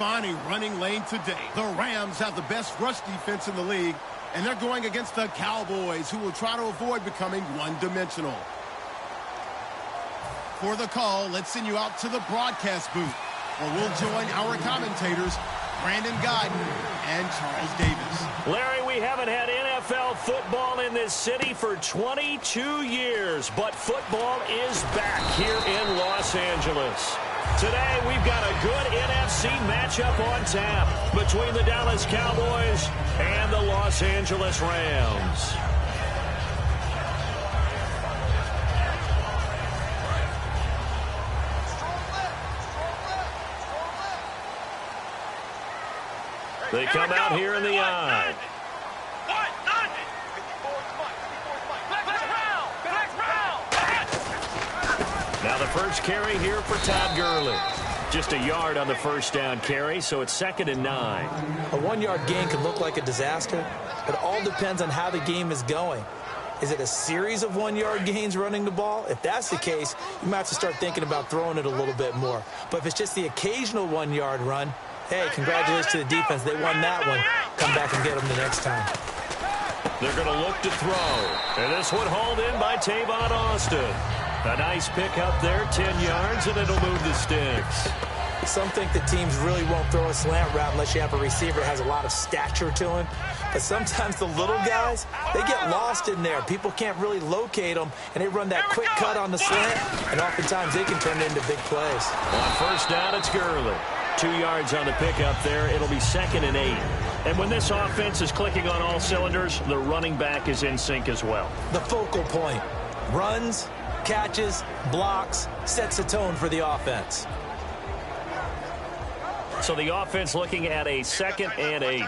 Find a running lane today. The Rams have the best rush defense in the league, and they're going against the Cowboys, who will try to avoid becoming one-dimensional. For the call, let's send you out to the broadcast booth, where we'll join our commentators, Brandon Guyton and Charles Davis. Larry, we haven't had NFL football in this city for 22 years, but football is back here in Los Angeles. Today, we've got a good NFC matchup on tap between the Dallas Cowboys and the Los Angeles Rams. They come out here in the I. Now the first carry here for Todd Gurley. Just a yard on the first down carry, so it's 2nd and 9. A 1-yard gain could look like a disaster. It all depends on how the game is going. Is it a series of 1-yard gains running the ball? If that's the case, you might have to start thinking about throwing it a little bit more. But if it's just the occasional 1-yard run, hey, congratulations to the defense. They won that one. Come back and get them the next time. They're going to look to throw. And this one hauled in by Tavon Austin. A nice pick up there, 10 yards, and it'll move the sticks. Some think the teams really won't throw a slant route unless you have a receiver that has a lot of stature to him. But sometimes the little guys, they get lost in there. People can't really locate them, and they run that quick cut on the slant, and oftentimes they can turn it into big plays. On first down, it's Gurley. 2 yards on the pickup there. It'll be 2nd and 8. And when this offense is clicking on all cylinders, the running back is in sync as well. The focal point. Runs, catches, blocks, sets the tone for the offense. So the offense looking at a 2nd and 8.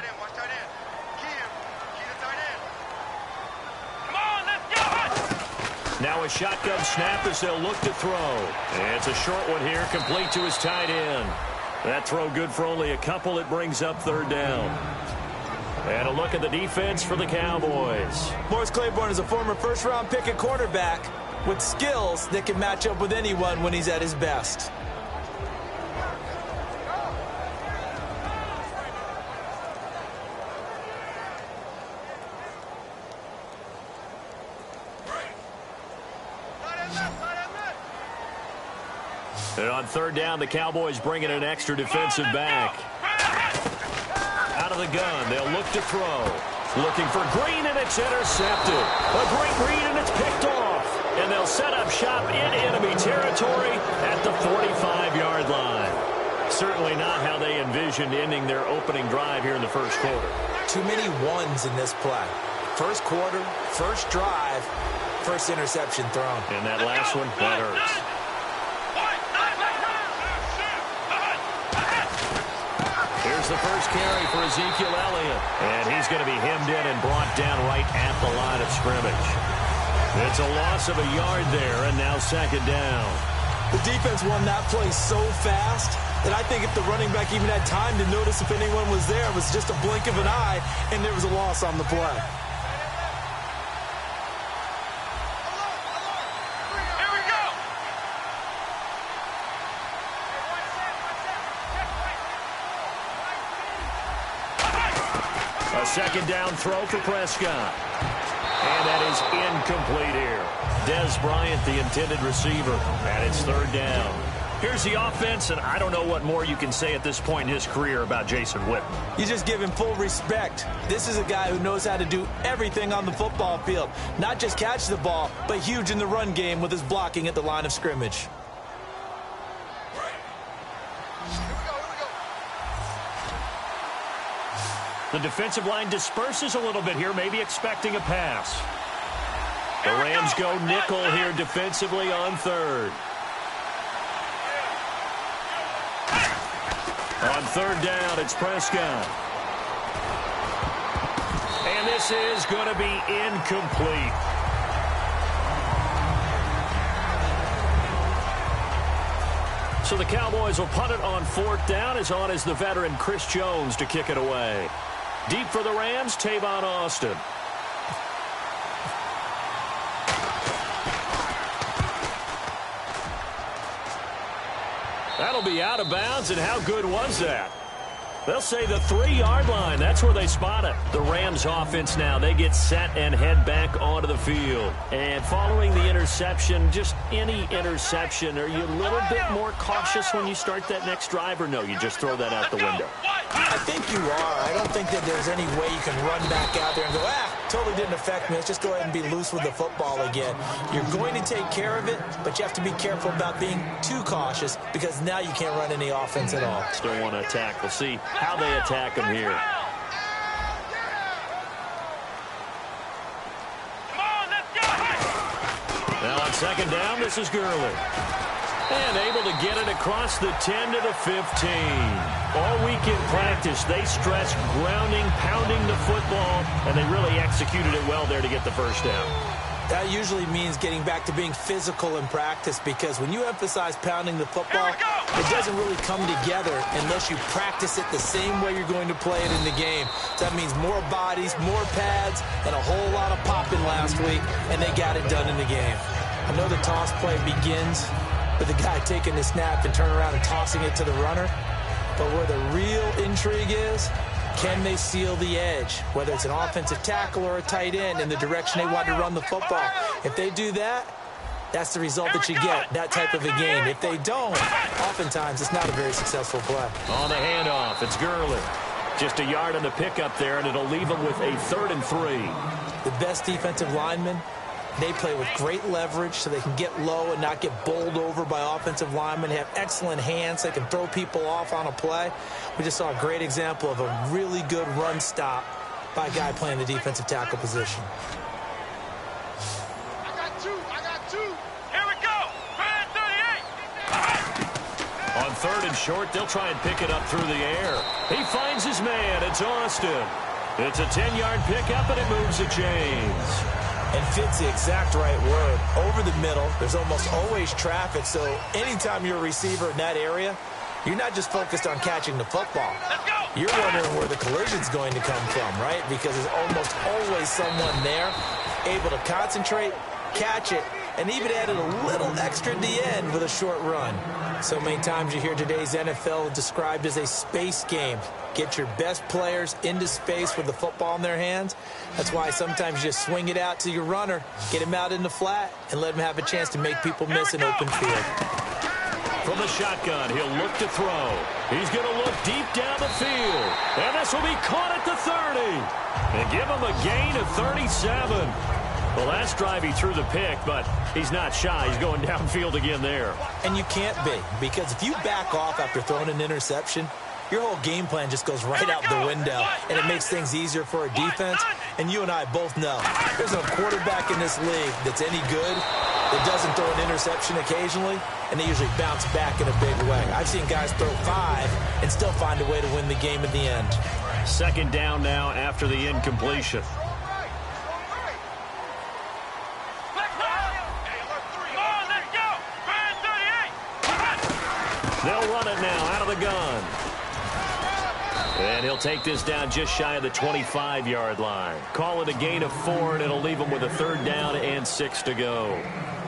Now a shotgun snap as they'll look to throw. And it's a short one here, complete to his tight end. That throw good for only a couple. It brings up 3rd down. And a look at the defense for the Cowboys. Morris Claiborne is a former first-round pick at quarterback with skills that can match up with anyone when he's at his best. And on 3rd down, the Cowboys bring in an extra defensive back. Out of the gun, they'll look to throw. Looking for Green, and it's intercepted. A great read, and it's picked off. And they'll set up shop in enemy territory at the 45-yard line. Certainly not how they envisioned ending their opening drive here in the first quarter. Too many ones in this play. First quarter, first drive, first interception thrown. And that last one, that hurts. Here's the first carry for Ezekiel Elliott. And he's going to be hemmed in and brought down right at the line of scrimmage. It's a loss of a yard there, and now 2nd down. The defense won that play so fast that I think if the running back even had time to notice if anyone was there, it was just a blink of an eye, and there was a loss on the play. A 2nd down throw for Prescott. And that is incomplete here. Dez Bryant, the intended receiver, and it's 3rd down. Here's the offense, and I don't know what more you can say at this point in his career about Jason Witten. You just give him full respect. This is a guy who knows how to do everything on the football field. Not just catch the ball, but huge in the run game with his blocking at the line of scrimmage. The defensive line disperses a little bit here, maybe expecting a pass. The Rams go nickel here defensively on 3rd. On 3rd down, it's Prescott. And this is going to be incomplete. So the Cowboys will punt it on 4th down. As on is the veteran Chris Jones to kick it away. Deep for the Rams, Tavon Austin. That'll be out of bounds, and how good was that? They'll say the 3-yard line. That's where they spot it. The Rams offense now, they get set and head back onto the field. And following the interception, just any interception, are you a little bit more cautious when you start that next drive, or no, you just throw that out the window? I think you are. I don't think that there's any way you can run back out there and go, totally didn't affect me. Let's just go ahead and be loose with the football again. You're going to take care of it, but you have to be careful about being too cautious because now you can't run any offense at all. Still want to attack. We'll see how they attack him here. Now on second down, this is Gurley. And able to get it across the 10 to the 15. All week in practice, they stressed grounding, pounding the football, and they really executed it well there to get the first down. That usually means getting back to being physical in practice, because when you emphasize pounding the football, it doesn't really come together unless you practice it the same way you're going to play it in the game. So that means more bodies, more pads, and a whole lot of popping last week, and they got it done in the game. I know the toss play begins with the guy taking the snap and turning around and tossing it to the runner, but where the real intrigue is, can they seal the edge, whether it's an offensive tackle or a tight end, in the direction they want to run the football? If they do that, that's the result that you get, that type of a game. If they don't, oftentimes it's not a very successful play. On the handoff, it's Gurley. Just a yard on the pickup there, and it'll leave him with a 3rd and 3. The best defensive linemen, they play with great leverage so they can get low and not get bowled over by offensive linemen. They have excellent hands. They can throw people off on a play. We just saw a great example of a really good run stop by a guy playing the defensive tackle position. I got two. Here we go. 38. On 3rd and short, they'll try and pick it up through the air. He finds his man. It's Austin. It's a 10-yard pickup, and it moves the chains. And fits the exact right word. Over the middle, there's almost always traffic, so anytime you're a receiver in that area, you're not just focused on catching the football. You're wondering where the collision's going to come from, right? Because there's almost always someone there able to concentrate, catch it, and even added a little extra at the end with a short run. So many times you hear today's NFL described as a space game. Get your best players into space with the football in their hands. That's why sometimes you just swing it out to your runner, get him out in the flat, and let him have a chance to make people miss an open field. From the shotgun, he'll look to throw. He's going to look deep down the field. And this will be caught at the 30. And give him a gain of 37. The last drive he threw the pick, but he's not shy. He's going downfield again there. And you can't be, because if you back off after throwing an interception, your whole game plan just goes right out the window, and it makes things easier for a defense. And you and I both know there's no quarterback in this league that's any good that doesn't throw an interception occasionally, and they usually bounce back in a big way. I've seen guys throw 5 and still find a way to win the game at the end. 2nd down now after the incompletion. They'll run it now out of the gun. And he'll take this down just shy of the 25-yard line. Call it a gain of 4, and it'll leave him with a 3rd down and 6 to go.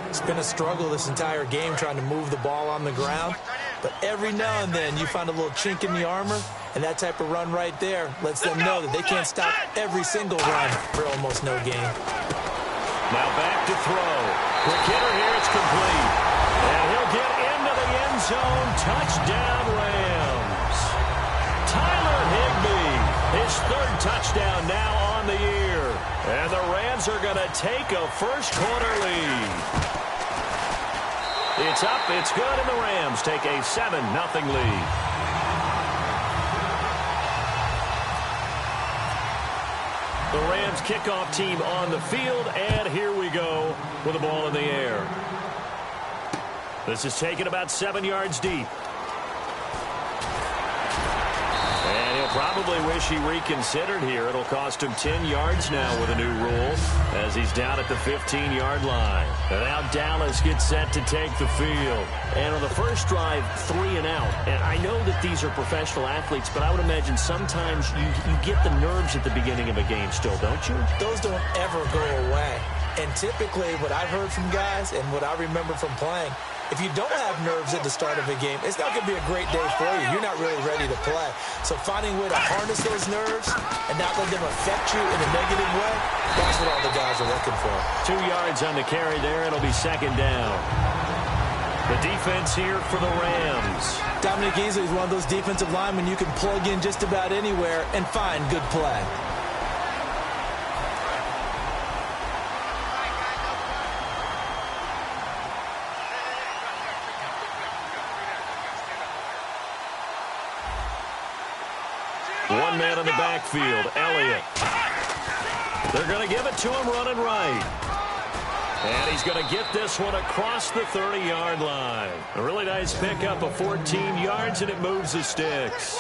It's been a struggle this entire game trying to move the ball on the ground. But every now and then you find a little chink in the armor, and that type of run right there lets them know that they can't stop every single run for almost no gain. Now back to throw. Quick hitter here, it's complete. And he'll get into the end zone. Touchdown, Rams. Tyler Higbee, his 3rd touchdown now on the year. And the Rams are going to take a first-quarter lead. It's up, it's good, and the Rams take a 7-0 lead. The Rams kickoff team on the field, and here we go with the ball in the air. This is taken about 7 yards deep. And he'll probably wish he reconsidered here. It'll cost him 10 yards now with a new rule as he's down at the 15-yard line. And now Dallas gets set to take the field. And on the first drive, 3 and out. And I know that these are professional athletes, but I would imagine sometimes you get the nerves at the beginning of a game still, don't you? Those don't ever go away. And typically what I've heard from guys and what I remember from playing, If you don't have nerves at the start of a game, it's not going to be a great day for you. You're not really ready to play. So finding a way to harness those nerves and not let them affect you in a negative way, that's what all the guys are looking for. 2 yards on the carry there. It'll be second down. The defense here for the Rams. Dominic Easley is one of those defensive linemen you can plug in just about anywhere and find good play. One man in the backfield, Elliott. They're going to give it to him running right. And he's going to get this one across the 30-yard line. A really nice pickup of 14 yards, and it moves the sticks.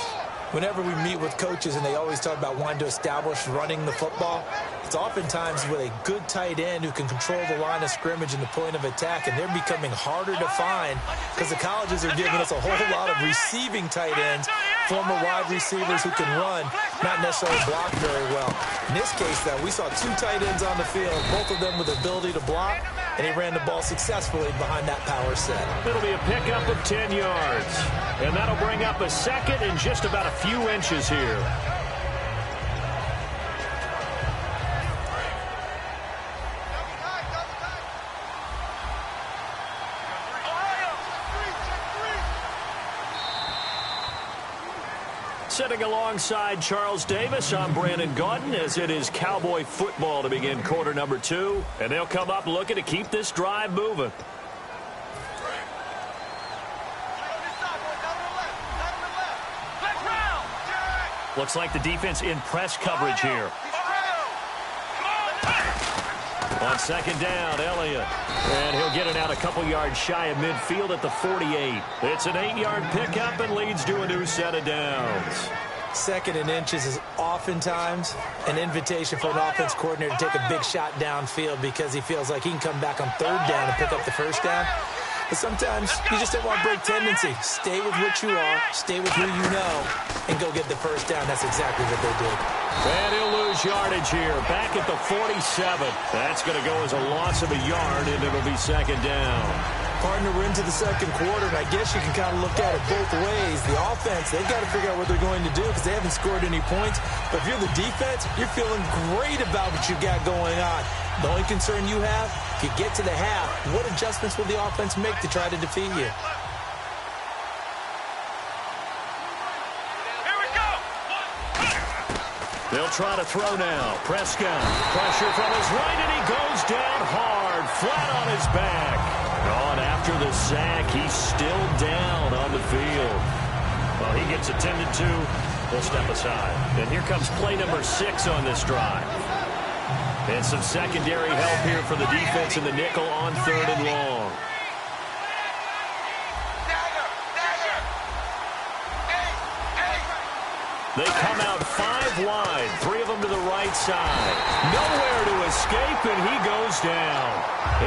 Whenever we meet with coaches and they always talk about wanting to establish running the football, it's oftentimes with a good tight end who can control the line of scrimmage and the point of attack, and they're becoming harder to find because the colleges are giving us a whole lot of receiving tight ends, former wide receivers who can run, not necessarily block very well. In this case, though, we saw 2 tight ends on the field, both of them with the ability to block, and he ran the ball successfully behind that power set. It'll be a pickup of 10 yards, and that'll bring up a second in just about a few inches here. Sitting alongside Charles Davis, I'm Brandon Gaudin, as it is Cowboy football to begin quarter number 2. And they'll come up looking to keep this drive moving. Looks like the defense in press coverage here. On second down, Elliott. And he'll get it out a couple yards shy of midfield at the 48. It's an 8-yard pickup and leads to a new set of downs. Second and inches is oftentimes an invitation for an offense coordinator to take a big shot downfield because he feels like he can come back on third down and pick up the first down. But sometimes you just don't want to break tendency. Stay with what you are, stay with who you know, and go get the first down. That's exactly what they did. And he'll lose yardage here, back at the 47. That's going to go as a loss of a yard, and it'll be second down. Partner, we're into the second quarter, and I guess you can kind of look at it both ways. The offense, they've got to figure out what they're going to do because they haven't scored any points. But if you're the defense, you're feeling great about what you got going on. The only concern you have, if you get to the half, what adjustments will the offense make to try to defeat you? They'll try to throw now. Prescott, pressure from his right, and he goes down hard, flat on his back. On after the sack, he's still down on the field. Well, he gets attended to. He'll step aside. And here comes play number 6 on this drive. And some secondary help here for the defense in the nickel on third and long. They come out 5 wide, 3 of them to the right side. Nowhere to escape, and he goes down.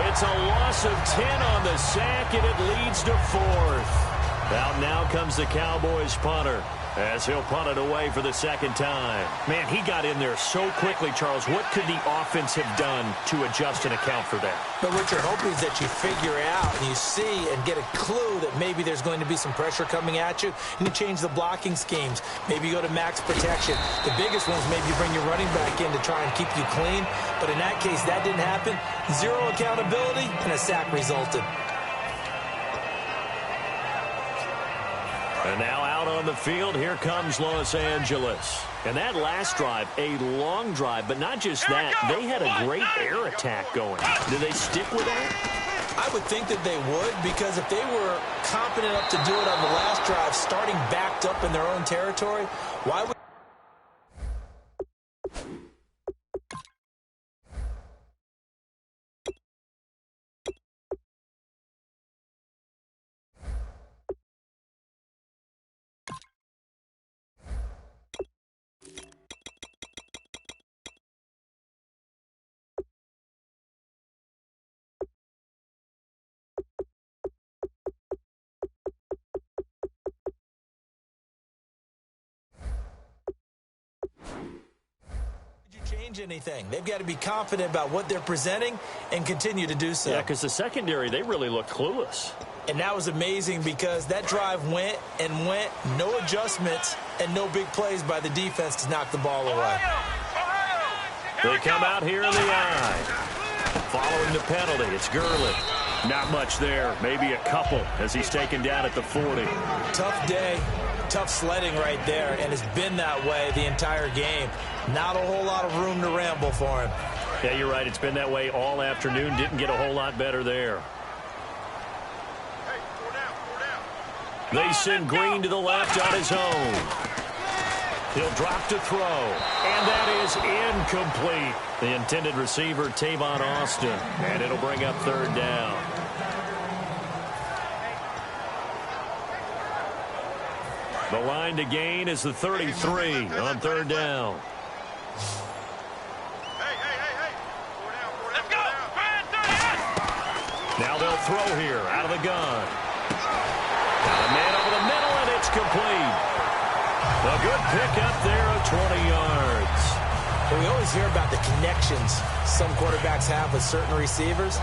It's a loss of 10 on the sack, and it leads to 4th. Out now comes the Cowboys punter as he'll punt it away for the second time. Man, he got in there so quickly, Charles. What could the offense have done to adjust and account for that? But what you're hoping is that you figure out and you see and get a clue that maybe there's going to be some pressure coming at you, and you change the blocking schemes. Maybe you go to max protection. The biggest one is maybe you bring your running back in to try and keep you clean. But in that case, that didn't happen. 0 accountability, and a sack resulted. And now out on the field, here comes Los Angeles. And that last drive, a long drive, but not just that, they had a great air attack going. Do they stick with that? I would think that they would, because if they were competent enough to do it on the last drive, starting backed up in their own territory, why would change anything. They've got to be confident about what they're presenting and continue to do so. Yeah, because the secondary, they really look clueless. And that was amazing because that drive went and went, no adjustments and no big plays by the defense to knock the ball away. They come out here in the eye. Following the penalty, it's Gurley. Not much there, maybe a couple as he's taken down at the 40. Tough day, tough sledding right there, and it's been that way the entire game. Not a whole lot of room to ramble for him. Yeah, you're right. It's been that way all afternoon. Didn't get a whole lot better there. They send Green to the left on his own. He'll drop to throw, and that is incomplete. The intended receiver, Tavon Austin, and it'll bring up third down. The line to gain is the 33 on third down. Let's go. Now they'll throw here out of the gun. Got a man over the middle, and it's complete. A good pick up there of 20 yards. We always hear about the connections some quarterbacks have with certain receivers.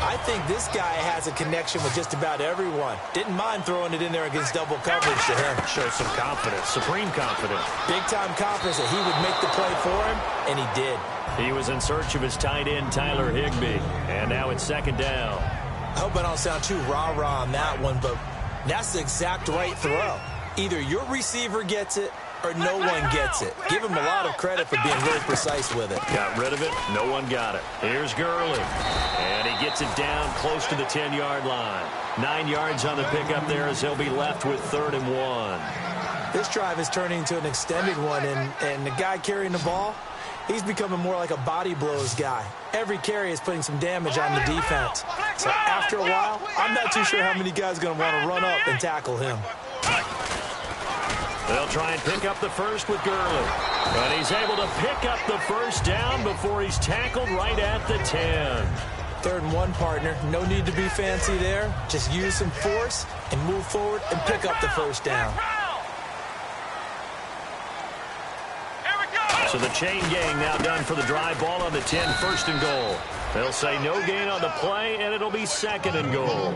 I think this guy has a connection with just about everyone. Didn't mind throwing it in there against double coverage to him. Shows some confidence, supreme confidence. Big-time confidence that he would make the play for him, and he did. He was in search of his tight end, Tyler Higbee, and now it's second down. I hope I don't sound too rah-rah on that one, but that's the exact right throw. Either your receiver gets it or no one gets it. Give him a lot of credit for being really precise with it. Got rid of it. No one got it. Here's Gurley. And he gets it down close to the 10-yard line. 9 yards on the pickup there as he'll be left with 3rd and 1. This drive is turning into an extended one, and the guy carrying the ball, he's becoming more like a body blows guy. Every carry is putting some damage on the defense. So after a while, I'm not too sure how many guys are going to want to run up and tackle him. They'll try and pick up the first with Gurley. But he's able to pick up the first down before he's tackled right at the 10. 3rd and 1, partner. No need to be fancy there. Just use some force and move forward and pick up the first down. So the chain gang now done for the drive. Ball on the 10, 1st and goal. They'll say no gain on the play, and it'll be 2nd and goal.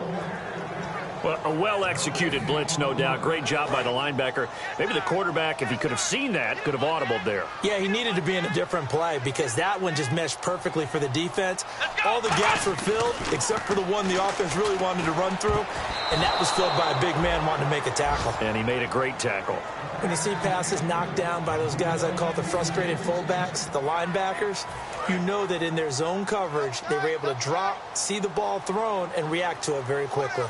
Well, a well-executed blitz, no doubt. Great job by the linebacker. Maybe the quarterback, if he could have seen that, could have audibled there. Yeah, he needed to be in a different play because that one just meshed perfectly for the defense. All the gaps were filled except for the one the offense really wanted to run through, and that was filled by a big man wanting to make a tackle. And he made a great tackle. When you see passes knocked down by those guys I call the frustrated fullbacks, the linebackers, you know that in their zone coverage, they were able to drop, see the ball thrown, and react to it very quickly.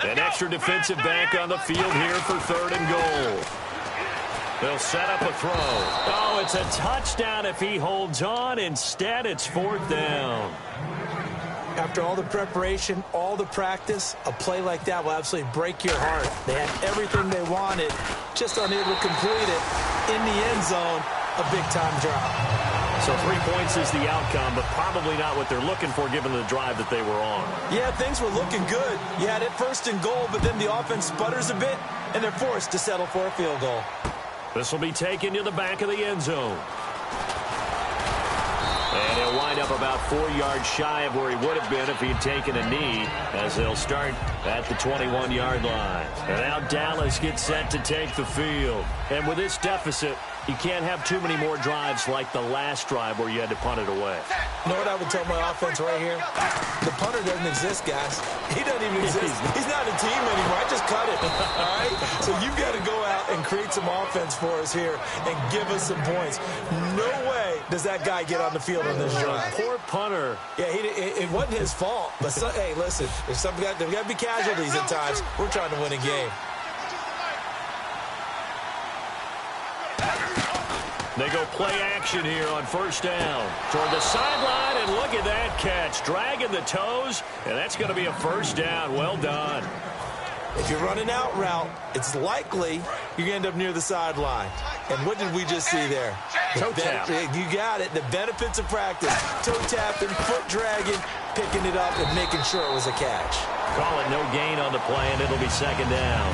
An extra defensive back on the field here for 3rd and goal. They'll set up a throw. Oh, it's a touchdown if he holds on. Instead, it's 4th down. After all the preparation, all the practice, a play like that will absolutely break your heart. They had everything they wanted, just unable to complete it. In the end zone, a big-time drop. So 3 points is the outcome, but probably not what they're looking for given the drive that they were on. Yeah, things were looking good. You had it 1st and goal, but then the offense sputters a bit, and they're forced to settle for a field goal. This will be taken to the back of the end zone. And he'll wind up about 4 yards shy of where he would have been if he'd taken a knee, as they'll start at the 21-yard line. And now Dallas gets set to take the field. And with this deficit, you can't have too many more drives like the last drive where you had to punt it away. You know what I would tell my offense right here? The punter doesn't exist, guys. He doesn't even exist. He's not a team anymore. I just cut it, all right? So you've got to go out and create some offense for us here and give us some points. No way does that guy get on the field on this drive. Poor punter. Yeah, it wasn't his fault. But, hey, listen, there's got to be casualties at times. We're trying to win a game. They go play action here on 1st down. Toward the sideline, and look at that catch. Dragging the toes, and that's going to be a 1st down. Well done. If you're running out route, it's likely you're going to end up near the sideline. And what did we just see there? Toe tap. You got it. The benefits of practice. Toe tapping, foot dragging, picking it up, and making sure it was a catch. Call it no gain on the play, and it'll be 2nd down.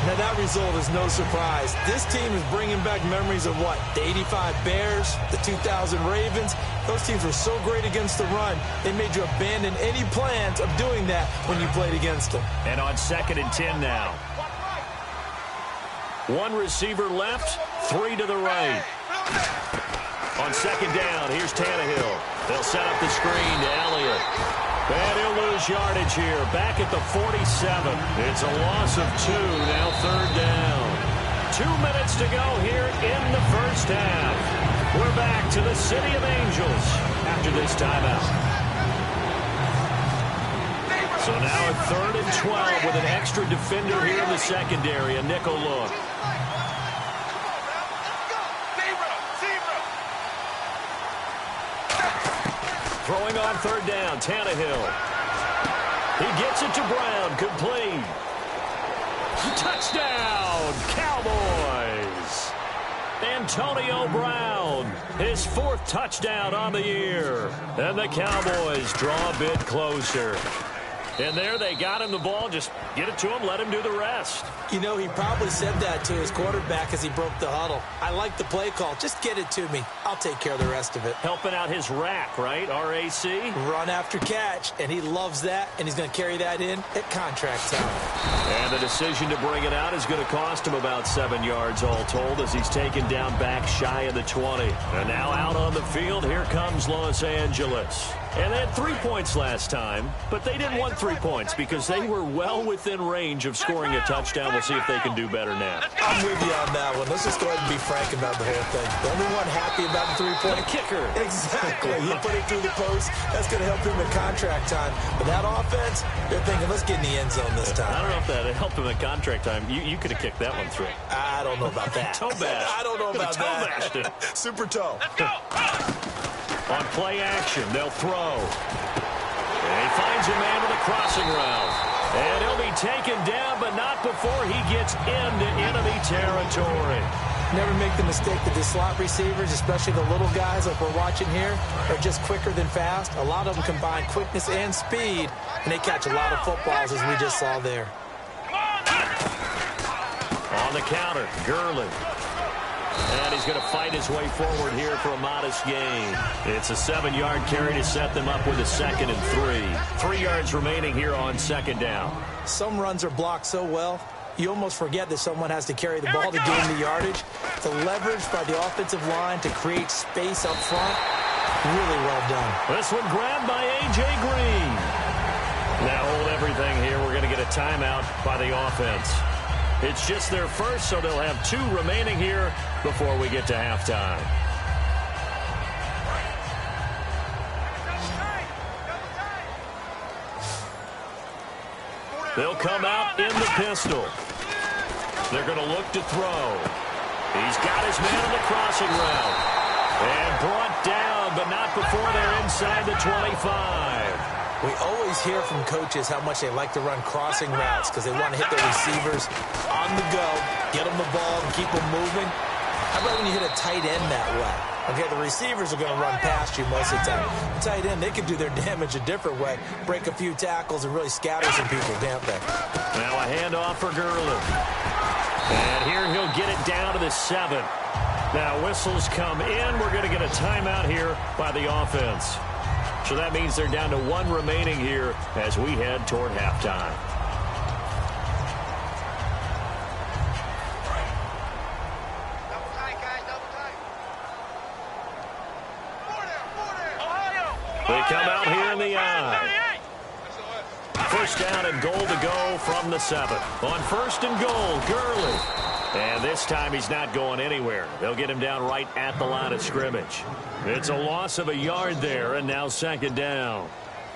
Now, that result is no surprise. This team is bringing back memories of what? The 85 Bears, the 2000 Ravens. Those teams were so great against the run, they made you abandon any plans of doing that when you played against them. And on 2nd and 10 now. One receiver left, 3 to the right. On 2nd down, here's Tannehill. They'll set up the screen to Elliott. And he'll lose yardage here, back at the 47. It's a loss of 2, now 3rd down. 2 minutes to go here in the first half. We're back to the City of Angels after this timeout. So now a 3rd and 12 with an extra defender here in the secondary, a nickel look. Throwing on 3rd down, Tannehill. He gets it to Brown, complete. Touchdown, Cowboys. Antonio Brown, his 4th touchdown on the year. And the Cowboys draw a bit closer. And there they got him the ball. Just get it to him, let him do the rest. You know, he probably said that to his quarterback as he broke the huddle. I like the play call. Just get it to me. I'll take care of the rest of it. Helping out his rack, right? R-A-C? Run after catch, and he loves that, and he's going to carry that in at contract time. And the decision to bring it out is going to cost him about 7 yards all told as he's taken down back shy of the 20. And now out on the field, here comes Los Angeles. And they had 3 points last time, but they didn't want 3 points because they were well within range of scoring a touchdown. We'll see if they can do better now. I'm with you on that one. Let's just go ahead and be frank about the whole thing. The only one happy about the 3-point kicker. Exactly. He put it through the post. That's going to help him in contract time. But that offense, they're thinking, let's get in the end zone this time. I don't know if that helped him in contract time. You could have kicked that one through. I don't know about that. Toe bash. I don't know about toe that. Bashed it. Super toe. Let's go. On play action, they'll throw. And he finds a man with a crossing route. And he'll be taken down, but not before he gets into enemy territory. Never make the mistake that the slot receivers, especially the little guys like we're watching here, are just quicker than fast. A lot of them combine quickness and speed, and they catch a lot of footballs, as we just saw there. On the counter, Gurley. And he's going to fight his way forward here for a modest gain. It's a 7-yard carry to set them up with a 2nd and 3. 3 yards remaining here on 2nd down. Some runs are blocked so well, you almost forget that someone has to carry the ball to gain the yardage. The leverage by the offensive line to create space up front, really well done. This one grabbed by A.J. Green. Now hold everything here. We're going to get a timeout by the offense. It's just their first, so they'll have 2 remaining here before we get to halftime. They'll come out in the pistol. They're going to look to throw. He's got his man on the crossing route. And brought down, but not before they're inside the 25. We always hear from coaches how much they like to run crossing routes because they want to hit their receivers on the go, get them the ball, and keep them moving. How about when you hit a tight end that way? Okay, the receivers are going to run past you most of the time. The tight end, they can do their damage a different way, break a few tackles and really scatter some people, can't they? Now a handoff for Gurley. And here he'll get it down to the 7. Now whistles come in. We're going to get a timeout here by the offense. So that means they're down to 1 remaining here as we head toward halftime. Double tight, guys, double tight. They come out here in the eye. First down and goal to go from the 7. On 1st and goal, Gurley. And this time he's not going anywhere. They'll get him down right at the line of scrimmage. It's a loss of a yard there, and now 2nd down.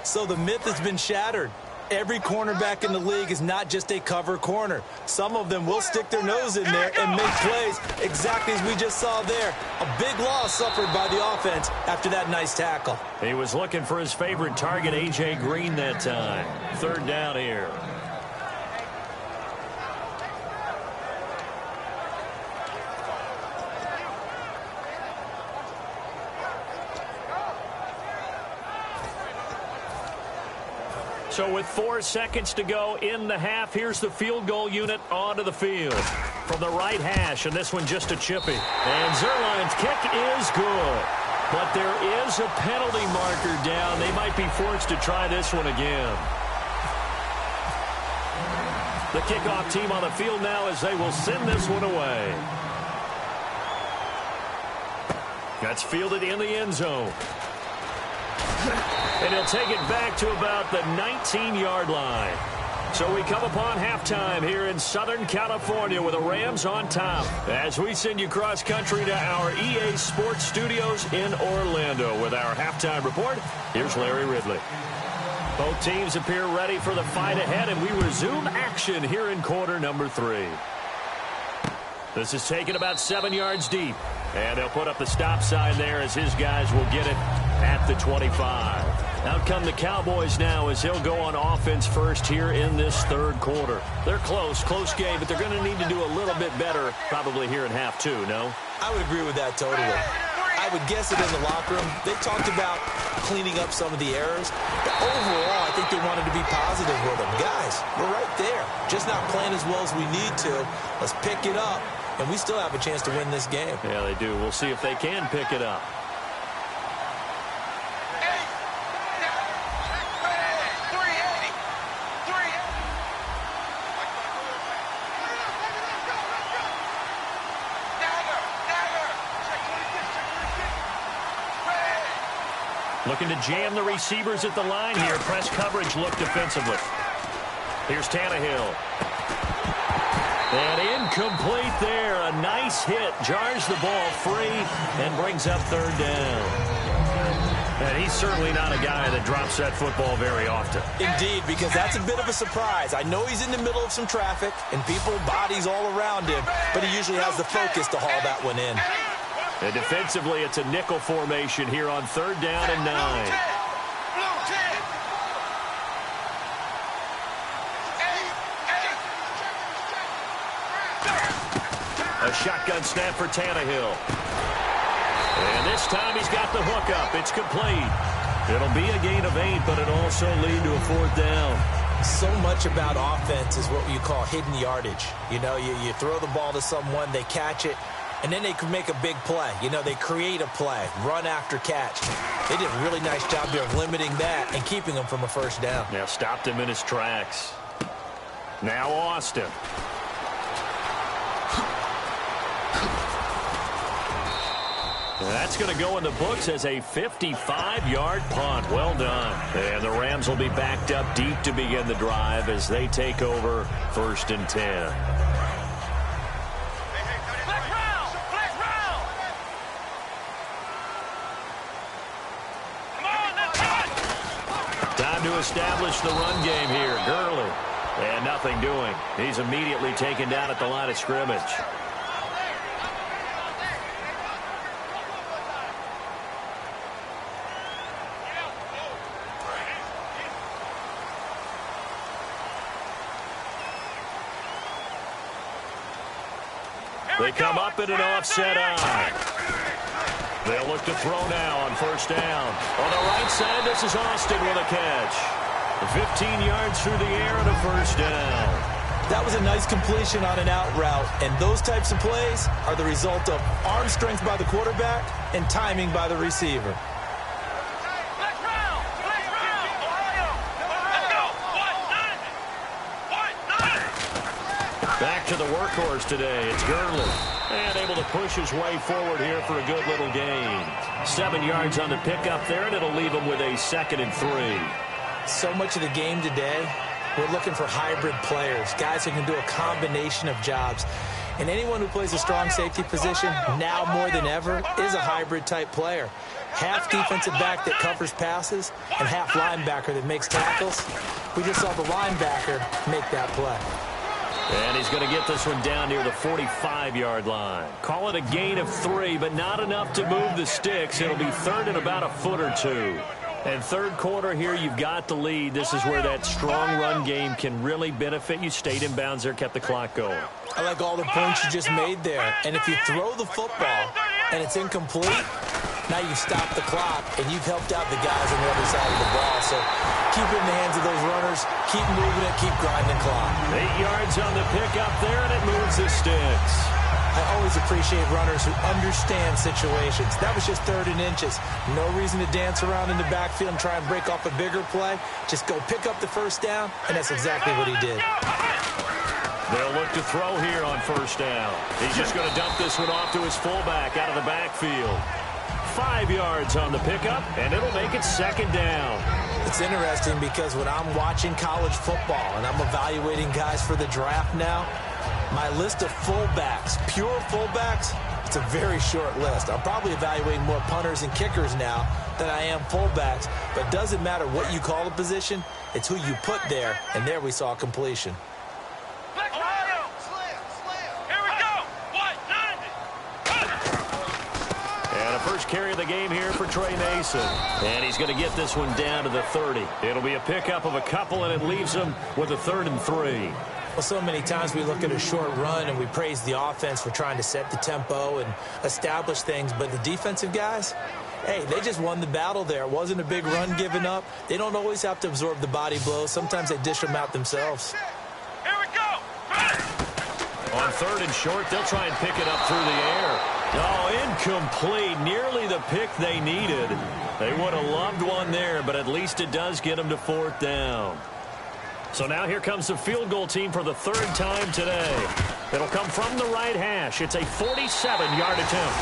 So the myth has been shattered. Every cornerback in the league is not just a cover corner. Some of them will stick their nose in there and make plays exactly as we just saw there. A big loss suffered by the offense after that nice tackle. He was looking for his favorite target, A.J. Green, that time. 3rd down here. So So with 4 seconds to go in the half, here's the field goal unit onto the field. From the right hash, and this one just a chippy. And Zerline's kick is good. But there is a penalty marker down. They might be forced to try this one again. The kickoff team on the field now as they will send this one away. That's fielded in the end zone. And he'll take it back to about the 19-yard line. So we come upon halftime here in Southern California with the Rams on top. As we send you cross-country to our EA Sports Studios in Orlando with our halftime report, here's Larry Ridley. Both teams appear ready for the fight ahead, and we resume action here in quarter number 3. This is taken about 7 yards deep. And they'll put up the stop sign there as his guys will get it at the 25. Out come the Cowboys now as he'll go on offense first here in this third quarter. They're close game, but they're going to need to do a little bit better probably here in half 2, no? I would agree with that totally. I would guess that in the locker room, they talked about cleaning up some of the errors. But overall, I think they wanted to be positive with them. Guys, we're right there. Just not playing as well as we need to. Let's pick it up. And we still have a chance to win this game. Yeah, they do. We'll see if they can pick it up. Looking to jam the receivers at the line here. Press coverage look defensively. Here's Tannehill. And incomplete there. A nice hit. Jars the ball free and brings up third down. And he's certainly not a guy that drops that football very often. Indeed, because that's a bit of a surprise. I know he's in the middle of some traffic and people, bodies all around him, but he usually has the focus to haul that one in. And defensively, it's a nickel formation here on third down and 9. A shotgun snap for Tannehill. And this time he's got the hook up. It's complete. It'll be a gain of 8, but it'll also lead to a fourth down. So much about offense is what you call hidden yardage. You know, you throw the ball to someone, they catch it, and then they can make a big play. You know, they create a play, run after catch. They did a really nice job there of limiting that and keeping him from a first down. Yeah, stopped him in his tracks. Now Austin. That's going to go in the books as a 55-yard punt. Well done. And the Rams will be backed up deep to begin the drive as they take over 1st and 10. Time to establish the run game here. Gurley. And nothing doing. He's immediately taken down at the line of scrimmage. They come up in an offset eye. They'll look to throw now on first down. On the right side, this is Austin with a catch. 15 yards through the air and a first down. That was a nice completion on an out route, and those types of plays are the result of arm strength by the quarterback and timing by the receiver. Back to the workhorse today. It's Gurley. And able to push his way forward here for a good little gain. 7 yards on the pickup there, and it'll leave him with a 2nd and 3. So much of the game today, we're looking for hybrid players, guys who can do a combination of jobs. And anyone who plays a strong safety position, now more than ever, is a hybrid-type player. Half defensive back that covers passes and half linebacker that makes tackles. We just saw the linebacker make that play. And he's going to get this one down near the 45-yard line. Call it a gain of 3, but not enough to move the sticks. It'll be 3rd and about a foot or 2. And third quarter here, you've got the lead. This is where that strong run game can really benefit you. Stayed in bounds there, kept the clock going. I like all the points you just made there. And if you throw the football and it's incomplete, Now you've stopped the clock, and you've helped out the guys on the other side of the ball. So keep it in the hands of those runners. Keep moving it. Keep grinding clock. 8 yards on the pickup there, and it moves the sticks. I always appreciate runners who understand situations. That was just 3rd and inches. No reason to dance around in the backfield and try and break off a bigger play. Just go pick up the first down, and that's exactly what he did. They'll look to throw here on 1st down. He's just going to dump this one off to his fullback out of the backfield. 5 yards on the pickup, and it'll make it 2nd down. It's interesting because when I'm watching college football and I'm evaluating guys for the draft now, my list of fullbacks, pure fullbacks, it's a very short list. I'm probably evaluating more punters and kickers now than I am fullbacks, but it doesn't matter what you call a position, it's who you put there, and there we saw completion. First carry of the game here for Trey Mason. And he's going to get this one down to the 30. It'll be a pickup of a couple, and it leaves him with a 3rd and 3. Well, so many times we look at a short run and we praise the offense for trying to set the tempo and establish things. But the defensive guys, hey, they just won the battle there. It wasn't a big run given up. They don't always have to absorb the body blows. Sometimes they dish them out themselves. Here we go. On 3rd and short, they'll try and pick it up through the air. Oh, incomplete. Nearly the pick they needed. They would have loved one there, but at least it does get them to 4th down. So now here comes the field goal team for the 3rd time today. It'll come from the right hash. It's a 47-yard attempt.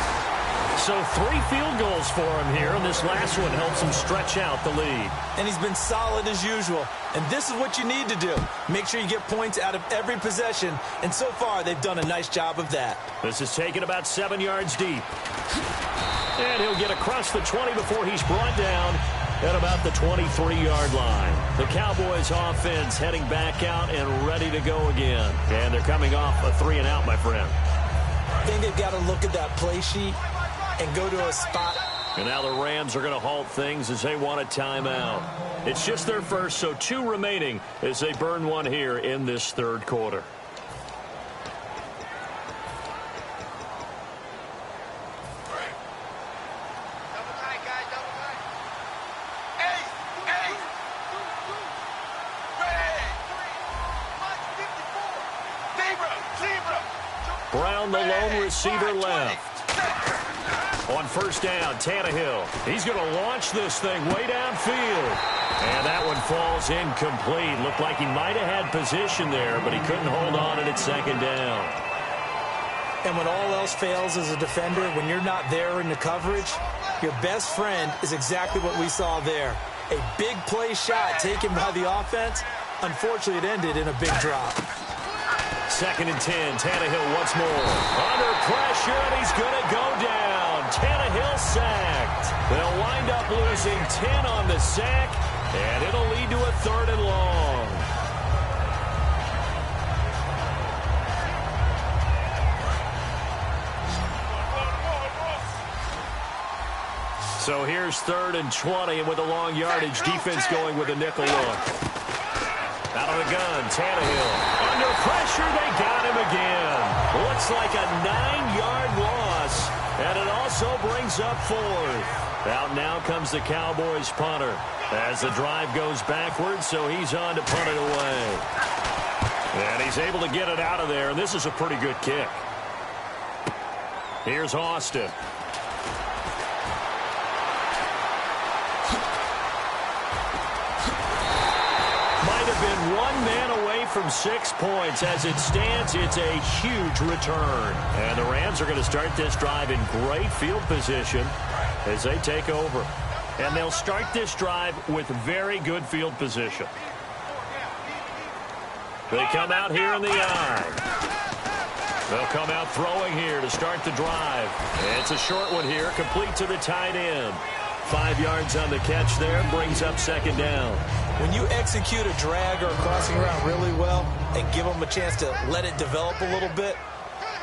So 3 field goals for him here, and this last one helps him stretch out the lead. And he's been solid as usual. And this is what you need to do. Make sure you get points out of every possession. And so far, they've done a nice job of that. This is taken about 7 yards deep. And he'll get across the 20 before he's brought down at about the 23-yard line. The Cowboys offense heading back out and ready to go again. And they're coming off a 3-and-out, my friend. I think they've got to look at that play sheet and go to a spot. And now the Rams are going to halt things as they want a timeout. It's just their first, so 2 remaining as they burn one here in this 3rd quarter. Double tight, guys, double tight. Hey! Ready! Brown, the lone receiver left. On 1st down, Tannehill. He's going to launch this thing way downfield. And that one falls incomplete. Looked like he might have had position there, but he couldn't hold on at 2nd down. And when all else fails as a defender, when you're not there in the coverage, your best friend is exactly what we saw there. A big play shot taken by the offense. Unfortunately, it ended in a big drop. 2nd and 10. Tannehill once more. Under pressure, and he's going to go down. Tannehill sacked. They'll wind up losing 10 on the sack, and it'll lead to a 3rd and long. So here's 3rd and 20, and with a long yardage, defense going with a nickel look. Out of the gun, Tannehill. Under pressure, they got him again. Looks like a 9-yard loss, and it also brings up 4th. Out now comes the Cowboys punter as the drive goes backwards, so he's on to punt it away. And he's able to get it out of there, and this is a pretty good kick. Here's Austin. Been 1 man away from 6 points. As it stands, it's a huge return. And the Rams are going to start this drive in great field position as they take over. And they'll start this drive with very good field position. They come out here in the eye. They'll come out throwing here to start the drive. It's a short one here, complete to the tight end. 5 yards on the catch there, brings up 2nd down. When you execute a drag or a crossing route really well and give them a chance to let it develop a little bit,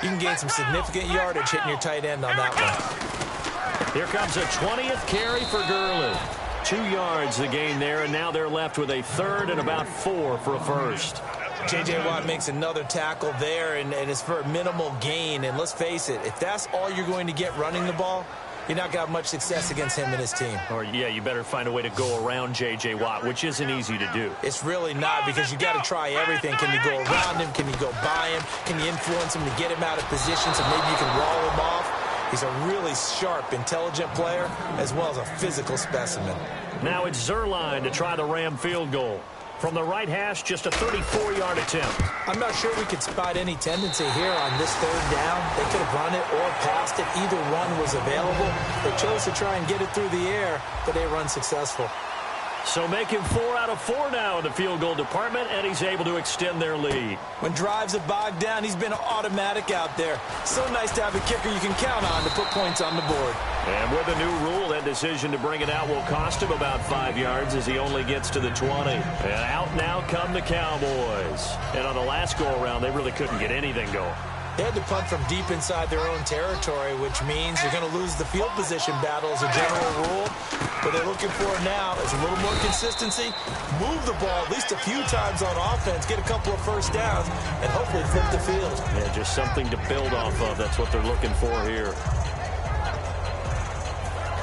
you can gain some significant yardage hitting your tight end on that one. Here comes a 20th carry for Gurley. 2 yards the gain there, and now they're left with a 3rd and about 4 for a first. J.J. Watt makes another tackle there, and it's for a minimal gain. And let's face it, if that's all you're going to get running the ball, you're not going to have much success against him and his team. Or, yeah, you better find a way to go around J.J. Watt, which isn't easy to do. It's really not, because you got to try everything. Can you go around him? Can you go by him? Can you influence him to get him out of position so maybe you can wall him off? He's a really sharp, intelligent player, as well as a physical specimen. Now it's Zerline to try the Ram field goal. From the right hash, just a 34-yard attempt. I'm not sure we could spot any tendency here on this third down. They could have run it or passed it. Either one was available. They chose to try and get it through the air, but they run successful. So making 4 out of 4 now in the field goal department, and he's able to extend their lead. When drives have bogged down, he's been automatic out there. So nice to have a kicker you can count on to put points on the board. And with a new rule, that decision to bring it out will cost him about 5 yards as he only gets to the 20. And out now come the Cowboys. And on the last go-around, they really couldn't get anything going. They had to punt from deep inside their own territory, which means you're going to lose the field position battle as a general rule. What they're looking for now is a little more consistency, move the ball at least a few times on offense, get a couple of first downs, and hopefully flip the field. Yeah, just something to build off of. That's what they're looking for here.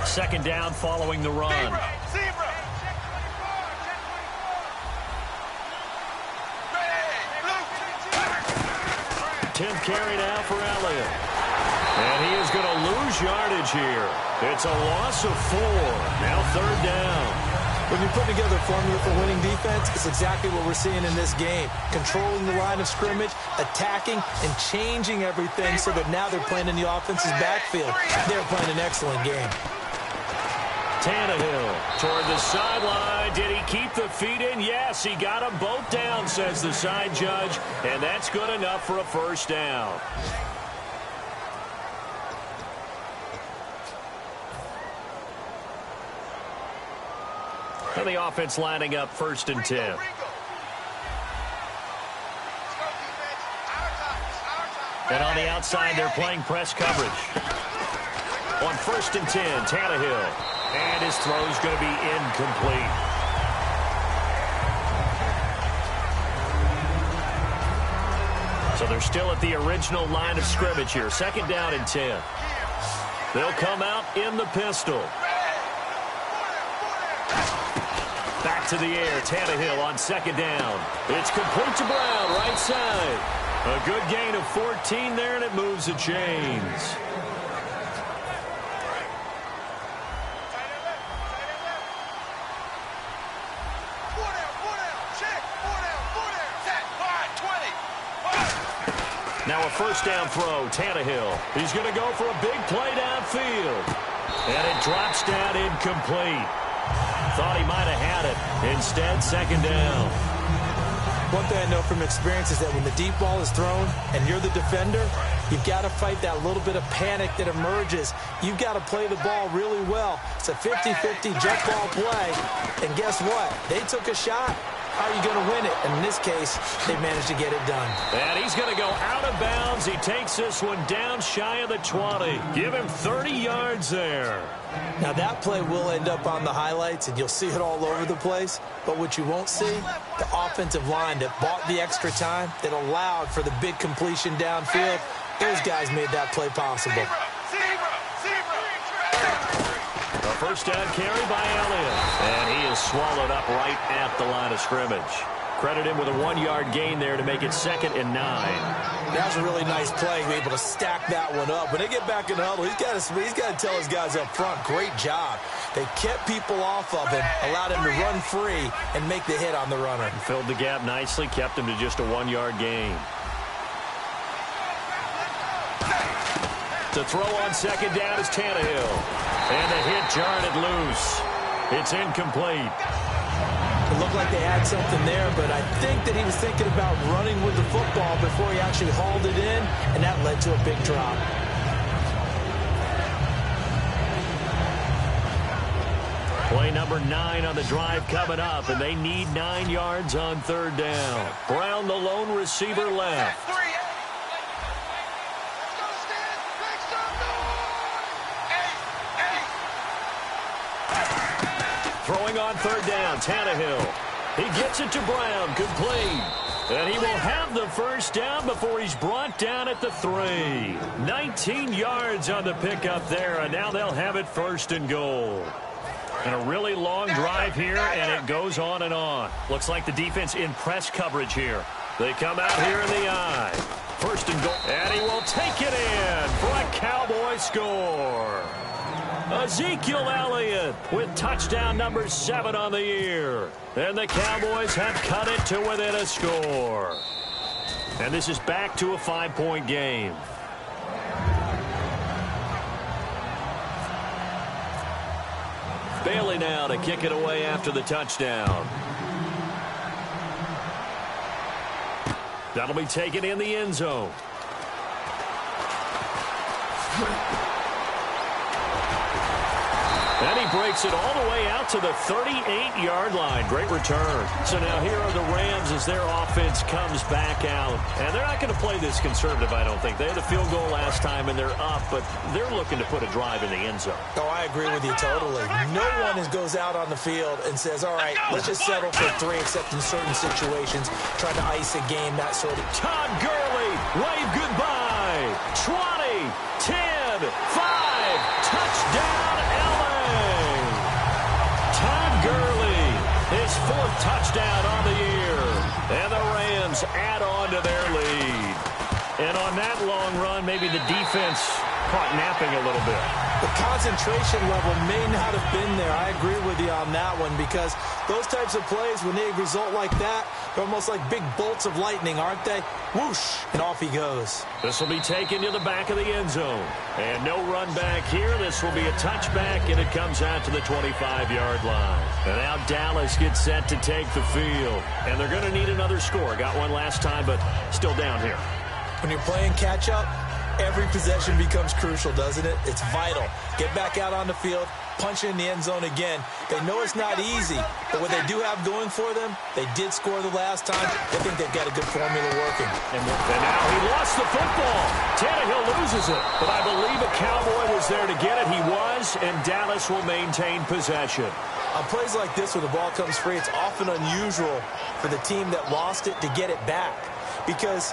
Second down following the run. Zebra. Tenth carry now for Elliott. And he is going to lose yardage here. It's a loss of 4. Now third down. When you put together a formula for winning defense, it's exactly what we're seeing in this game. Controlling the line of scrimmage, attacking, and changing everything so that now they're playing in the offense's backfield. They're playing an excellent game. Tannehill toward the sideline. Did he keep the feet in? Yes, he got them both down, says the side judge. And that's good enough for a first down. And the offense lining up 1st and 10. And on the outside, they're playing press coverage. On 1st and 10, Tannehill. And his throw's going to be incomplete. So they're still at the original line of scrimmage here. 2nd down and 10. They'll come out in the pistol. Back to the air. Tannehill on 2nd down. It's complete to Brown, right side. A good gain of 14 there, and it moves the chains. Now a first down throw, Tannehill. He's going to go for a big play downfield. And it drops down incomplete. Thought he might have had it. Instead, 2nd down. One thing I know from experience is that when the deep ball is thrown and you're the defender, you've got to fight that little bit of panic that emerges. You've got to play the ball really well. It's a 50-50 jump ball play. And guess what? They took a shot. How are you going to win it? And in this case, they managed to get it done. And he's going to go out of bounds. He takes this one down shy of the 20. Give him 30 yards there. Now, that play will end up on the highlights, and you'll see it all over the place. But what you won't see, the offensive line that bought the extra time, that allowed for the big completion downfield, those guys made that play possible. A first down carry by Elliott. And he is swallowed up right at the line of scrimmage. Credit him with a 1-yard gain there to make it 2nd and 9. That was a really nice play, to be able to stack that one up. When they get back in the huddle, he's got to tell his guys up front, great job. They kept people off of him, allowed him to run free and make the hit on the runner. Filled the gap nicely, kept him to just a 1-yard gain. To throw on 2nd down is Tannehill. And the hit jarred it loose. It's incomplete. It looked like they had something there, but I think that he was thinking about running with the football before he actually hauled it in, and that led to a big drop. Play number 9 on the drive coming up, and they need 9 yards on 3rd down. Brown, the lone receiver, left. Throwing on 3rd down, Tannehill. He gets it to Brown, complete. And he will have the first down before he's brought down at the 3. 19 yards on the pickup there, and now they'll have it first and goal. And a really long drive here, and it goes on and on. Looks like the defense in press coverage here. They come out here in the eye. First and goal, and he will take it in for a Cowboy score. Ezekiel Elliott with touchdown number 7 on the year. And the Cowboys have cut it to within a score. And this is back to a 5-point game. Bailey now to kick it away after the touchdown. That'll be taken in the end zone. And he breaks it all the way out to the 38-yard line. Great return. So now here are the Rams as their offense comes back out. And they're not going to play this conservative, I don't think. They had a field goal last time, and they're up, but they're looking to put a drive in the end zone. Oh, I agree with you totally. No one goes out on the field and says, all right, let's just settle for 3, except in certain situations, trying to ice a game, that sort of. Todd Gurley, wave goodbye. 20, 10, 5, touchdown, LA. Todd Gurley, his 4th touchdown on the year. And the Rams add on to their lead. And on that long run, maybe the defense caught napping a little bit. The concentration level may not have been there. I agree with you on that one, because those types of plays, when they result like that, they're almost like big bolts of lightning, aren't they? Whoosh, and off he goes. This will be taken to the back of the end zone. And no run back here. This will be a touchback, and it comes out to the 25-yard line. And now Dallas gets set to take the field. And they're going to need another score. Got one last time, but still down here. When you're playing catch-up, every possession becomes crucial, doesn't it? It's vital. Get back out on the field, punch in the end zone again. They know it's not easy, but what they do have going for them, they did score the last time. I think they've got a good formula working. And now he lost the football. Tannehill loses it, but I believe a Cowboy was there to get it. He was, and Dallas will maintain possession. On plays like this, when the ball comes free, it's often unusual for the team that lost it to get it back, because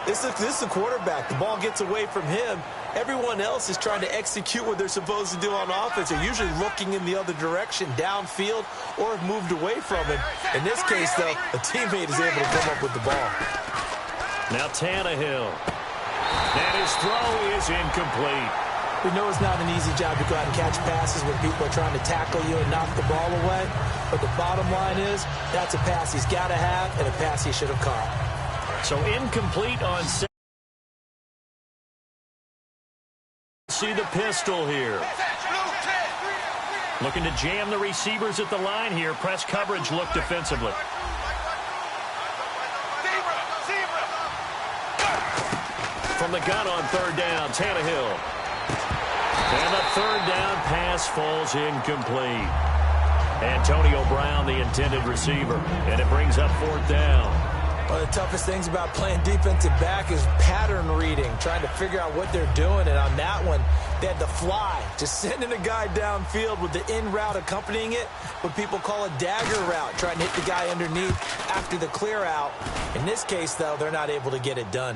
this is the quarterback. The ball gets away from him. Everyone else is trying to execute what they're supposed to do on offense. They're usually looking in the other direction, downfield, or have moved away from it. In this case, though, a teammate is able to come up with the ball. Now Tannehill. And his throw is incomplete. We know it's not an easy job to go out and catch passes when people are trying to tackle you and knock the ball away. But the bottom line is, that's a pass he's got to have and a pass he should have caught. So incomplete on set. See the pistol here. Looking to jam the receivers at the line here. Press coverage look defensively. From the gun on 3rd down, Tannehill. And the 3rd down pass falls incomplete. Antonio Brown, the intended receiver. And it brings up 4th down. One of the toughest things about playing defensive back is pattern reading, trying to figure out what they're doing. And on that one, they had the fly, just sending a guy downfield with the in route accompanying it, what people call a dagger route, trying to hit the guy underneath after the clear out. In this case, though, they're not able to get it done.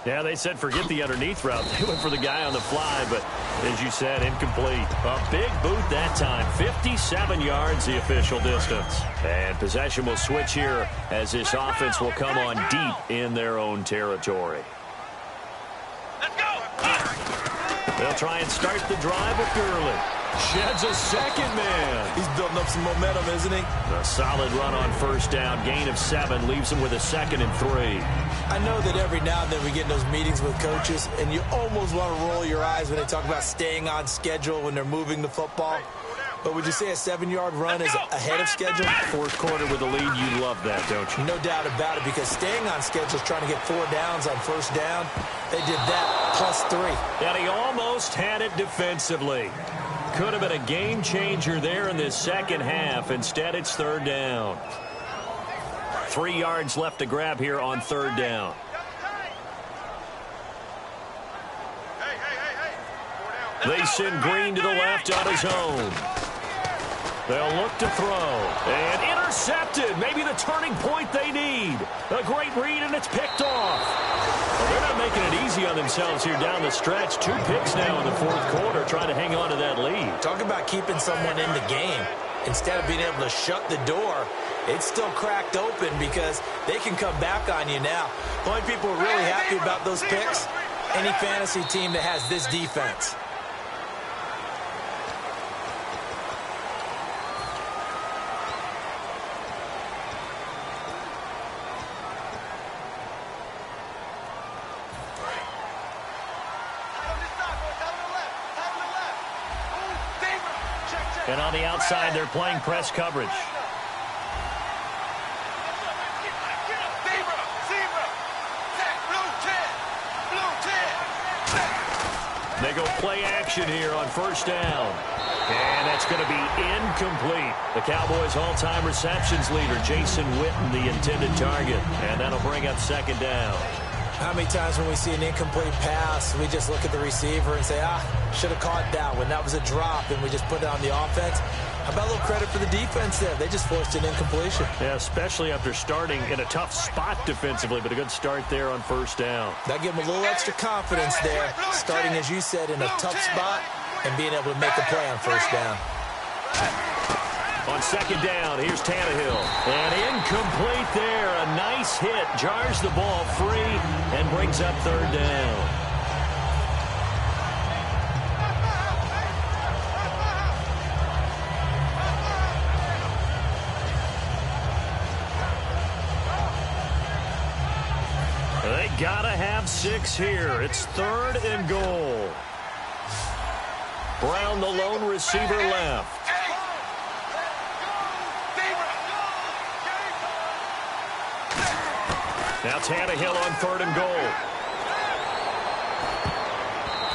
Yeah, they said forget the underneath route. They went for the guy on the fly, but as you said, incomplete. A big boot that time. 57 yards the official distance. And possession will switch here as this offense will come on deep in their own territory. Let's go. They'll try and start the drive with Gurley. Sheds a second man. He's building up some momentum, isn't he? A solid run on 1st down. Gain of 7 leaves him with a 2nd and 3. I know that every now and then we get in those meetings with coaches, and you almost want to roll your eyes when they talk about staying on schedule when they're moving the football. But would you say a 7-yard run is ahead of schedule? 4th quarter with a lead, you love that, don't you? No doubt about it, because staying on schedule is trying to get 4 downs on 1st down. They did that plus 3. And he almost had it defensively. Could have been a game changer there in this second half. Instead, it's 3rd down. 3 yards left to grab here on 3rd down. They send Green to the left on his own. They'll look to throw. And intercepted. Maybe the turning point they need. A great read, and it's picked off. Well, they're not making it easy on themselves here down the stretch. 2 picks now in the fourth quarter, trying to hang on to that lead. Talk about keeping someone in the game. Instead of being able to shut the door, it's still cracked open because they can come back on you now. The only people who are really happy about those picks, any fantasy team that has this defense. And on the outside, they're playing press coverage. They go play action here on first down. And that's going to be incomplete. The Cowboys' all-time receptions leader, Jason Witten, the intended target. And that'll bring up second down. How many times when we see an incomplete pass, we just look at the receiver and say, should have caught that one. That was a drop, and we just put it on the offense. How about a little credit for the defense there? They just forced an incompletion. Yeah, especially after starting in a tough spot defensively, but a good start there on first down. That gave them a little extra confidence there, starting, as you said, in a tough spot and being able to make a play on first down. On second down, here's Tannehill. And incomplete there. A nice hit. Jars the ball free and brings up third down. They gotta have 6 here. It's 3rd and goal. Brown, the lone receiver, left. Now Tannehill on 3rd and goal.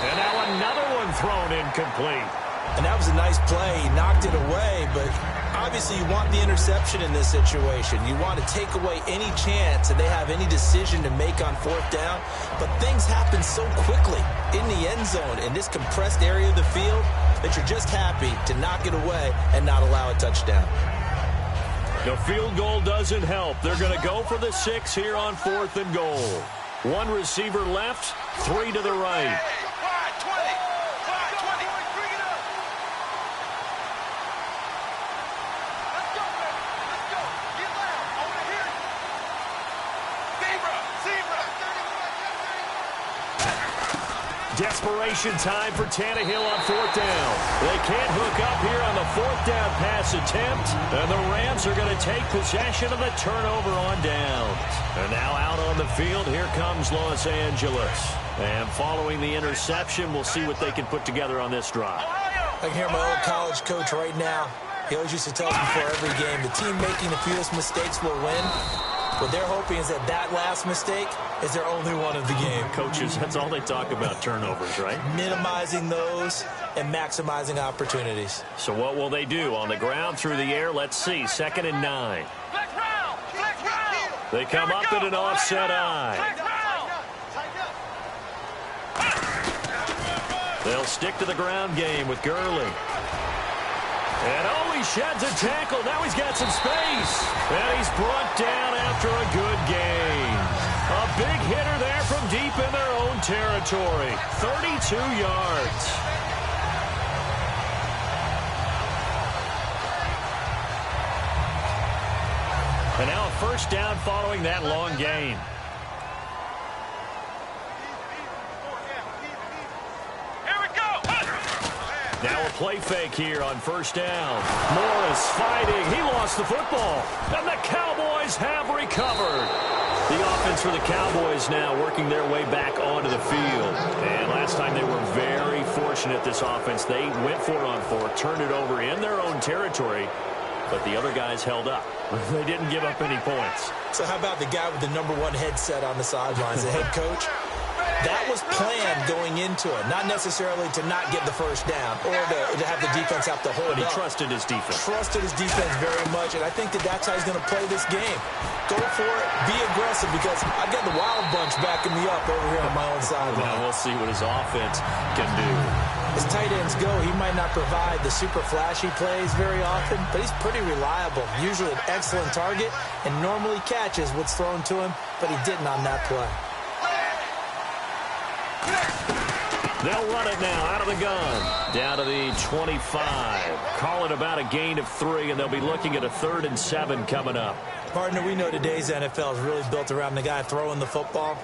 And now another one thrown incomplete. And that was a nice play. He knocked it away, but obviously you want the interception in this situation. You want to take away any chance that they have any decision to make on 4th down. But things happen so quickly in the end zone in this compressed area of the field that you're just happy to knock it away and not allow a touchdown. The field goal doesn't help. They're going to go for the 6 here on 4th and goal. 1 receiver left, 3 to the right. Desperation time for Tannehill on 4th down. They can't hook up here on the 4th down pass attempt, and the Rams are going to take possession of the turnover on downs. And now out on the field, here comes Los Angeles. And following the interception, we'll see what they can put together on this drive. I can hear my old college coach right now. He always used to tell us before every game, the team making the fewest mistakes will win. What they're hoping is that last mistake is their only one of the game. Coaches, that's all they talk about, turnovers, right? Minimizing those and maximizing opportunities. So what will they do? On the ground, through the air, let's see. 2nd and 9. They come up in an offset eye. They'll stick to the ground game with Gurley. And he sheds a tackle. Now he's got some space. And he's brought down after a good gain. A big hitter there from deep in their own territory. 32 yards. And now a first down following that long gain. Now a play fake here on first down. Morris fighting. He lost the football. And the Cowboys have recovered. The offense for the Cowboys now working their way back onto the field. And last time they were very fortunate, this offense. They went for it on 4th, turned it over in their own territory. But the other guys held up. They didn't give up any points. So how about the guy with the #1 headset on the sidelines, the head coach? That was was planned going into it, not necessarily to not get the first down or to have the defense have to hold up. But he trusted his defense. Trusted his defense very much, and I think that's how he's going to play this game. Go for it, be aggressive, because I've got the Wild Bunch backing me up over here on my own sideline. Now we'll see what his offense can do. As tight ends go, he might not provide the super flashy plays very often, but he's pretty reliable. Usually an excellent target and normally catches what's thrown to him, but he didn't on that play. They'll run it now out of the gun. Down to the 25. Call it about a gain of 3, and they'll be looking at a 3rd and 7 coming up. Partner, we know today's NFL is really built around the guy throwing the football.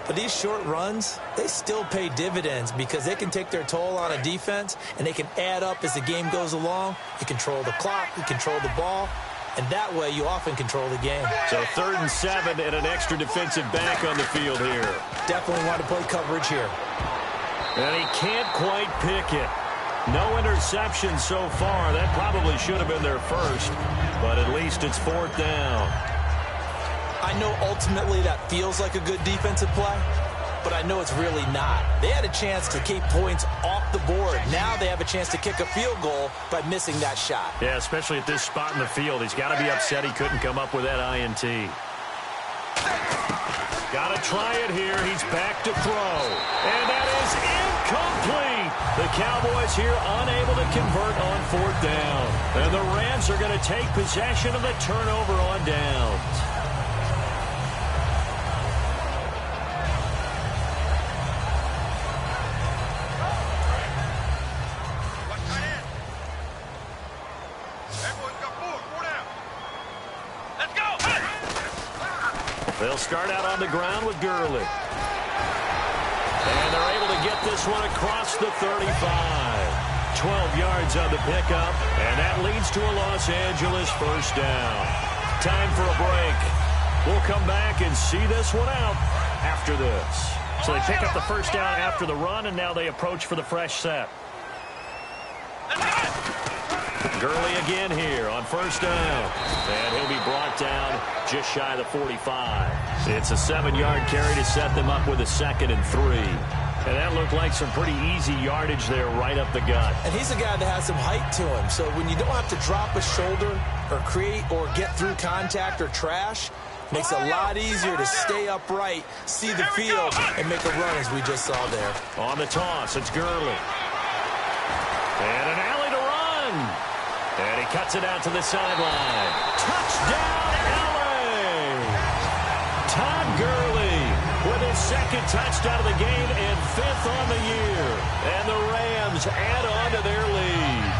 But these short runs, they still pay dividends because they can take their toll on a defense, and they can add up as the game goes along. You control the clock, you control the ball, and that way you often control the game. So 3rd and 7 and an extra defensive back on the field here. Definitely want to play coverage here. And he can't quite pick it. No interception so far. That probably should have been their first, but at least it's 4th down. I know ultimately that feels like a good defensive play, but I know it's really not. They had a chance to keep points off the board. Now they have a chance to kick a field goal by missing that shot. Yeah, especially at this spot in the field. He's got to be upset he couldn't come up with that INT. Got to try it here. He's back to throw. And that is incomplete. The Cowboys here unable to convert on 4th down. And the Rams are going to take possession of the turnover on downs. They'll start out on the ground with Gurley. And they're able to get this one across the 35. 12 yards on the pickup, and that leads to a Los Angeles first down. Time for a break. We'll come back and see this one out after this. So they pick up the first down after the run, and now they approach for the fresh set. Gurley again here on first down. And he'll be brought down just shy of the 45. It's a 7-yard carry to set them up with a 2nd and 3. And that looked like some pretty easy yardage there right up the gut. And he's a guy that has some height to him. So when you don't have to drop a shoulder or create or get through contact or trash, makes it a lot easier to stay upright, see the field, and make a run as we just saw there. On the toss, it's Gurley. And an alley to run. And he cuts it out to the sideline. Touchdown, LA! Todd Gurley with his 2nd touchdown of the game and 5th on the year. And the Rams add on to their lead.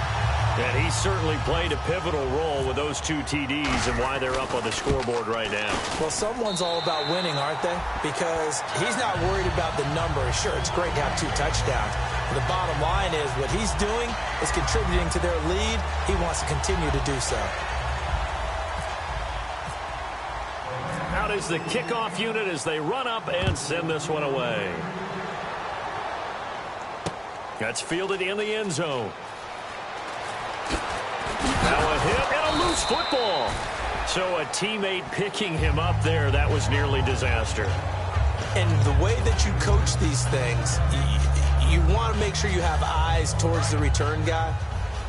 And he certainly played a pivotal role with those 2 TDs and why they're up on the scoreboard right now. Well, someone's all about winning, aren't they? Because he's not worried about the number. Sure, it's great to have 2 touchdowns. But the bottom line is what he's doing is contributing to their lead. He wants to continue to do so. Out is the kickoff unit as they run up and send this one away. That's fielded in the end zone. Now a hit and a loose football. So a teammate picking him up there, that was nearly disaster. And the way that you coach these things, you want to make sure you have eyes towards the return guy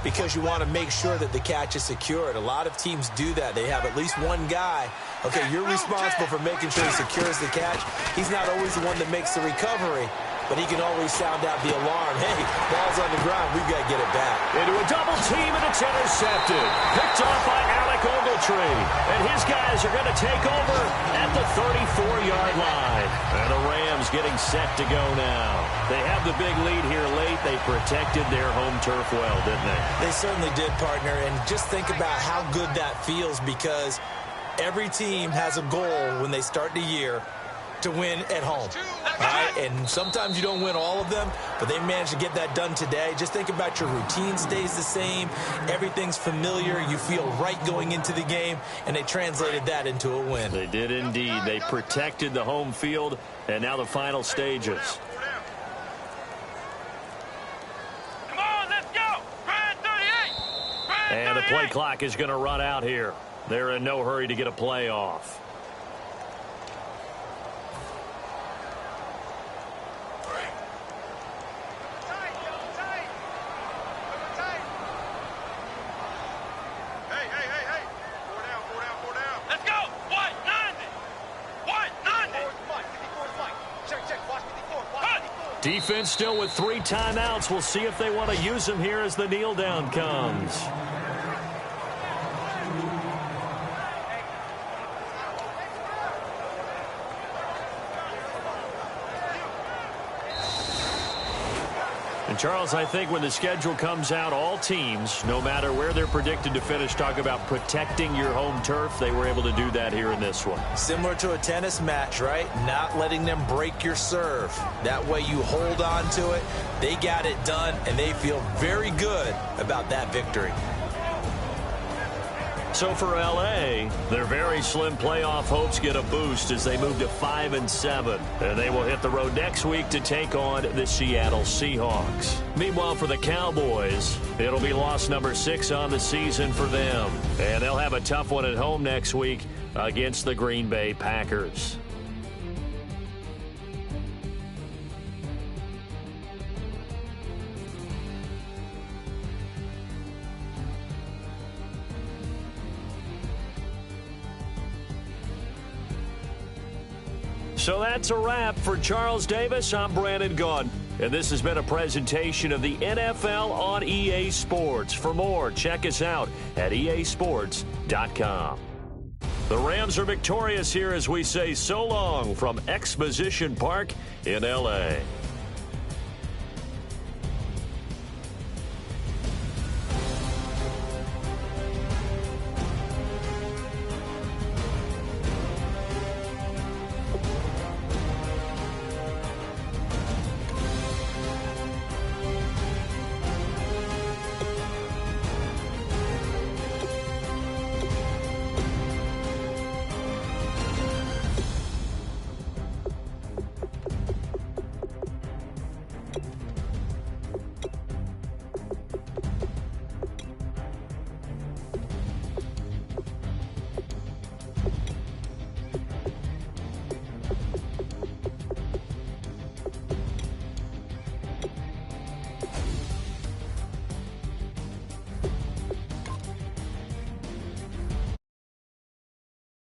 because you want to make sure that the catch is secured. A lot of teams do that. They have at least one guy. Okay, you're responsible for making sure he secures the catch. He's not always the one that makes the recovery, but he can always sound out the alarm. Hey, ball's on the ground. We've got to get it back. Into a double team, and it's intercepted. Picked off by Alec Ogletree. And his guys are going to take over at the 34-yard line. And the Rams getting set to go now. They have the big lead here late. They protected their home turf well, didn't they? They certainly did, partner. And just think about how good that feels because every team has a goal when they start the year to win at home. Right? And sometimes you don't win all of them, but they managed to get that done today. Just think about your routine stays the same. Everything's familiar. You feel right going into the game, and they translated that into a win. They did indeed. They protected the home field, and now the final stages. Come on, let's go. Grind 38. And the play clock is going to run out here. They're in no hurry to get a play off. Defense still with 3 timeouts. We'll see if they want to use them here as the kneel down comes. And Charles, I think when the schedule comes out, all teams, no matter where they're predicted to finish, talk about protecting your home turf. They were able to do that here in this one. Similar to a tennis match, right? Not letting them break your serve. That way you hold on to it. They got it done, and they feel very good about that victory. So for L.A., their very slim playoff hopes get a boost as they move to 5-7. And they will hit the road next week to take on the Seattle Seahawks. Meanwhile, for the Cowboys, it'll be loss number 6 on the season for them. And they'll have a tough one at home next week against the Green Bay Packers. So that's a wrap. For Charles Davis, I'm Brandon Gaudin. And this has been a presentation of the NFL on EA Sports. For more, check us out at easports.com. The Rams are victorious here as we say so long from Exposition Park in L.A.